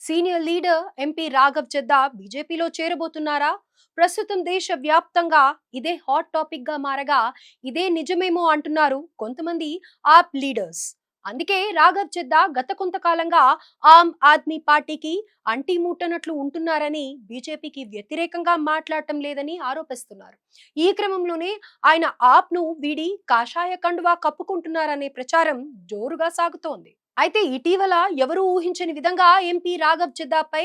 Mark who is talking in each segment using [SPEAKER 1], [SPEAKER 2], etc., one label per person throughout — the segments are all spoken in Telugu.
[SPEAKER 1] Senior leader MP Raghav Chadha బీజేపీలో చేరబోతున్నారా? ప్రస్తుతం దేశ వ్యాప్తంగా ఇదే హాట్ టాపిక్ గా మారగా ఇదే నిజమేమో అంటున్నారు కొంతమంది ఆప్ లీడర్స్. అందుకే రాఘవ్ చెద్దా గత కొంతకాలంగా ఆమ్ ఆద్మీ పార్టీకి అంటి ముట్టనట్లు ఉంటున్నారని, బీజేపీకి వ్యతిరేకంగా మాట్లాడటం లేదని ఆరోపిస్తున్నారు. ఈ క్రమంలోనే ఆయన ఆప్ ను వీడి కాషాయ కండువా కప్పుకుంటున్నారనే ప్రచారం జోరుగా సాగుతోంది. అయితే ఇటీవల ఎవరూ ఊహించని విధంగా ఎంపీ రాఘవ్ చెద్దాపై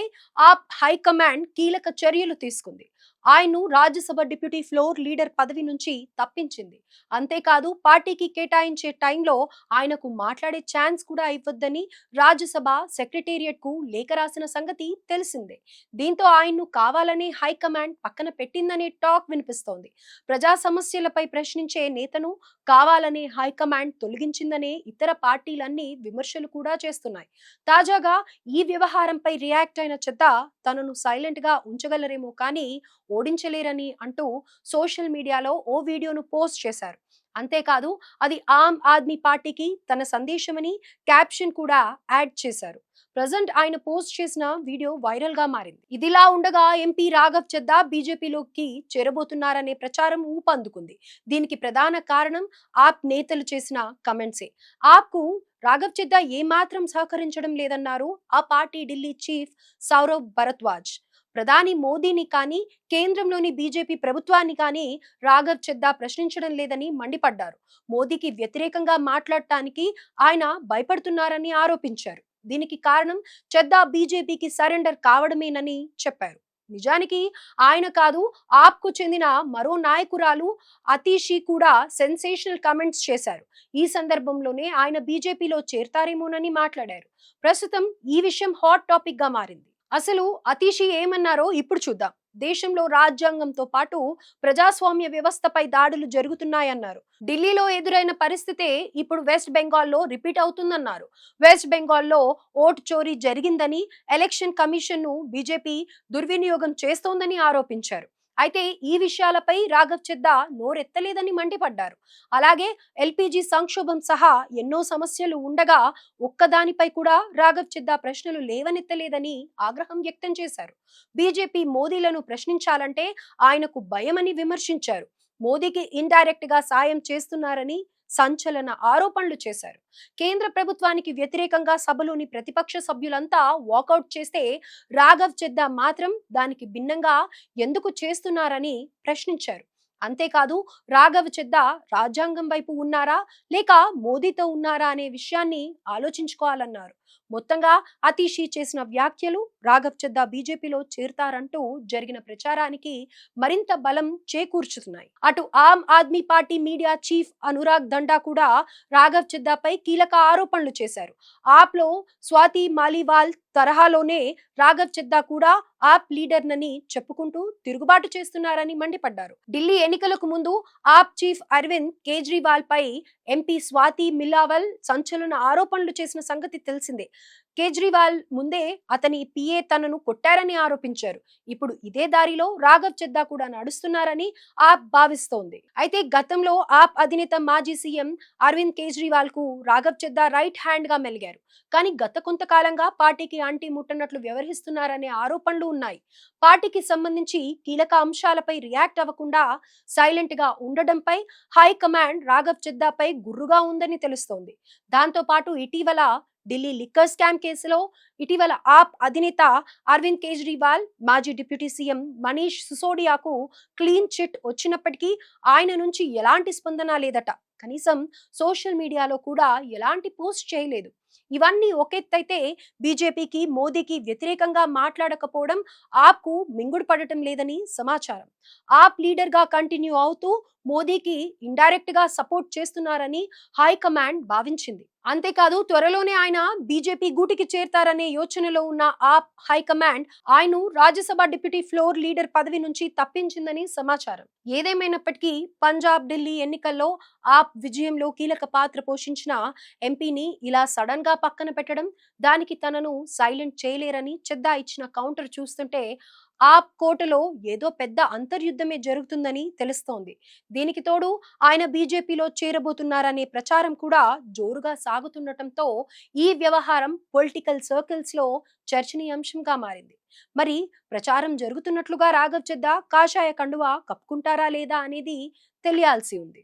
[SPEAKER 1] ఆప్ హైకమాండ్ కీలక చర్యలు తీసుకుంది. ఆయన్ను రాజ్యసభ డిప్యూటీ ఫ్లోర్ లీడర్ పదవి నుంచి తప్పించింది. అంతేకాదు పార్టీకి కేటాయించే టైంలో ఆయనకు మాట్లాడే ఛాన్స్ కూడా ఇవ్వొద్దని రాజ్యసభ సెక్రటేరియట్ కు లేఖ రాసిన సంగతి తెలిసిందే. దీంతో ఆయన్ను కావాలనే హైకమాండ్ పక్కన పెట్టిందనే టాక్ వినిపిస్తోంది. ప్రజా సమస్యలపై ప్రశ్నించే నేతను కావాలనే హైకమాండ్ తొలగించిందనే ఇతర పార్టీలన్నీ విమర్శలు కూడా చేస్తున్నాయి. తాజాగా ఈ వ్యవహారంపై రియాక్ట్ అయిన చెద్దా తనను సైలెంట్ గా ఉంచగలరేమో కానీ ఓడించలేరని అంటూ సోషల్ మీడియాలో ఓ వీడియోను పోస్ట్ చేశారు. అంతేకాదు అది ఆమ్ ఆద్మీ పార్టీకి తన సందేశమని క్యాప్షన్ కూడా యాడ్ చేశారు. ప్రజెంట్ ఆయన పోస్ట్ చేసిన వీడియో వైరల్ గా మారింది. ఇదిలా ఉండగా ఎంపీ రాఘవ్ చెద్దా బీజేపీలోకి చేరబోతున్నారనే ప్రచారం ఊపందుకుంది. దీనికి ప్రధాన కారణం ఆప్ నేతలు చేసిన కమెంట్సే. ఆప్ కు రాఘవ్ చెద్దా ఏమాత్రం సహకరించడం లేదన్నారు ఆ పార్టీ ఢిల్లీ చీఫ్ సౌరవ్ భరద్వాజ్. ప్రధాని మోదీని కానీ కేంద్రంలోని బీజేపీ ప్రభుత్వాన్ని కానీ రాఘవ్ చెద్దా ప్రశ్నించడం లేదని మండిపడ్డారు. మోదీకి వ్యతిరేకంగా మాట్లాడటానికి ఆయన భయపడుతున్నారని ఆరోపించారు. దీనికి కారణం చెద్దా బీజేపీకి సరెండర్ కావడమేనని చెప్పారు. నిజానికి ఆయన కాదు, ఆప్ కు చెందిన మరో నాయకురాలు అతీషి కూడా సెన్సేషనల్ కమెంట్స్ చేశారు. ఈ సందర్భంలోనే ఆయన బీజేపీలో చేరతారేమోనని మాట్లాడారు. ప్రస్తుతం ఈ విషయం హాట్ టాపిక్ గా మారింది. అసలు అతీషి ఏమన్నారో ఇప్పుడు చూద్దాం. దేశంలో రాజ్యాంగంతో పాటు ప్రజాస్వామ్య వ్యవస్థపై దాడులు జరుగుతున్నాయన్నారు. ఢిల్లీలో ఎదురైన పరిస్థితే ఇప్పుడు వెస్ట్ బెంగాల్లో రిపీట్ అవుతుందన్నారు. వెస్ట్ బెంగాల్లో ఓటు చోరీ జరిగిందని, ఎలక్షన్ కమిషన్ ను బీజేపీ దుర్వినియోగం చేస్తోందని ఆరోపించారు. అయితే ఈ విషయాలపై రాఘవ్ చెద్దా నోరెత్తలేదని మండిపడ్డారు. అలాగే ఎల్పీజీ సంక్షోభం సహా ఎన్నో సమస్యలు ఉండగా ఒక్కదానిపై కూడా రాఘవ్ చెద్దా ప్రశ్నలు లేవనెత్తలేదని ఆగ్రహం వ్యక్తం చేశారు. బీజేపీ మోదీలను ప్రశ్నించాలంటే ఆయనకు భయమని విమర్శించారు. మోదీకి ఇండైరెక్ట్ గా సాయం చేస్తున్నారని సంచలన ఆరోపణలు చేశారు. కేంద్ర ప్రభుత్వానికి వ్యతిరేకంగా సభలోని ప్రతిపక్ష సభ్యులంతా వాకౌట్ చేస్తే రాఘవ్ చెద్దా మాత్రం దానికి భిన్నంగా ఎందుకు చేస్తున్నారని ప్రశ్నించారు. అంతేకాదు రాఘవ్ చెద్దా రాజ్యాంగం వైపు ఉన్నారా లేక మోదీతో ఉన్నారా అనే విషయాన్ని ఆలోచించుకోవాలన్నారు. మొత్తంగా అతీషి చేసిన వ్యాఖ్యలు రాఘవ్ చెద్దా బీజేపీలో చేరతారంటూ జరిగిన ప్రచారానికి మరింత బలం చేకూర్చుతున్నాయి. అటు ఆమ్ ఆద్మీ పార్టీ మీడియా చీఫ్ అనురాగ్ దండా కూడా రాఘవ్ చెద్దాపై కీలక ఆరోపణలు చేశారు. ఆప్ లో స్వాతి మాలీవాల్ తరహాలోనే రాఘవ్ చెద్దా కూడా ఆప్ లీడర్ నని చెప్పుకుంటూ తిరుగుబాటు చేస్తున్నారని మండిపడ్డారు. ఢిల్లీ ఎన్నికలకు ముందు ఆప్ చీఫ్ అరవింద్ కేజ్రీవాల్ పై ఎంపీ స్వాతి మిల్లావల్ సంచలన ఆరోపణలు చేసిన సంగతి తెలిసిందే. కేజ్రీవాల్ ముందే అతని పిఏ తనను కొట్టారని ఆరోపించారు. ఇప్పుడు ఇదే దారిలో రాఘవ్ చెద్దా కూడా నడుస్తున్నారని ఆప్ భావిస్తోంది. అయితే గతంలో ఆప్ అధినేత మాజీ సీఎం అరవింద్ కేజ్రీవాల్ కు రాఘవ్ చెద్దా రైట్ హ్యాండ్ గా మెలిగారు. కానీ గత కొంతకాలంగా పార్టీకి అంటి ముట్టనట్లు వ్యవహరిస్తున్నారనే ఆరోపణలు ఉన్నాయి. పార్టీకి సంబంధించి కీలక అంశాలపై రియాక్ట్ అవ్వకుండా సైలెంట్ గా ఉండడంపై హైకమాండ్ రాఘవ్ చెద్దాపై గుర్రుగా ఉందని తెలుస్తోంది. దాంతో పాటు ఇటీవల ఢిల్లీ లిక్కర్ స్కామ్ కేసులో ఇటీవల ఆప్ అధినేత అరవింద్ కేజ్రీవాల్ మాజీ డిప్యూటీ సీఎం మనీష్ సిసోడియాకు క్లీన్ చిట్ వచ్చినప్పటికీ ఆయన నుంచి ఎలాంటి స్పందన లేదట. కనీసం సోషల్ మీడియాలో కూడా ఎలాంటి పోస్ట్ చేయలేదు. ఇవన్నీ ఒకెత్తైతే బీజేపీకి మోదీకి వ్యతిరేకంగా మాట్లాడకపోవడం ఆప్ కు మింగుడు పడటం లేదని సమాచారం. ఆప్ లీడర్ గా కంటిన్యూ అవుతూ మోదీకి ఇండైరెక్ట్ గా సపోర్ట్ చేస్తున్నారని హైకమాండ్ భావించింది. అంతేకాదు త్వరలోనే ఆయన బీజేపీ గూటికి చేరతారనే యోచనలో ఉన్న ఆప్ హైకమాండ్ ఆయన్ను రాజ్యసభ డిప్యూటీ ఫ్లోర్ లీడర్ పదవి నుంచి తప్పించిందని సమాచారం. ఏదేమైనప్పటికీ పంజాబ్ ఢిల్లీ ఎన్నికల్లో ఆప్ విజయంలో కీలక పాత్ర పోషించిన ఎంపీని ఇలా సడన్ గా పక్కన పెట్టడం, దానికి తనను సైలెంట్ చేయలేరని చెద్దా ఇచ్చిన కౌంటర్ చూస్తుంటే ఆప్ కోటలో ఏదో పెద్ద అంతర్యుద్ధమే జరుగుతుందని తెలుస్తోంది. దీనికి తోడు ఆయన బీజేపీలో చేరబోతున్నారనే ప్రచారం కూడా జోరుగా సాగుతుండటంతో ఈ వ్యవహారం పొలిటికల్ సర్కిల్స్ లో చర్చనీయాంశంగా మారింది. మరి ప్రచారం జరుగుతున్నట్లుగా రాఘవ్ చెద్దా కాషాయ కండువా కప్పుకుంటారా లేదా అనేది తెలియాల్సి ఉంది.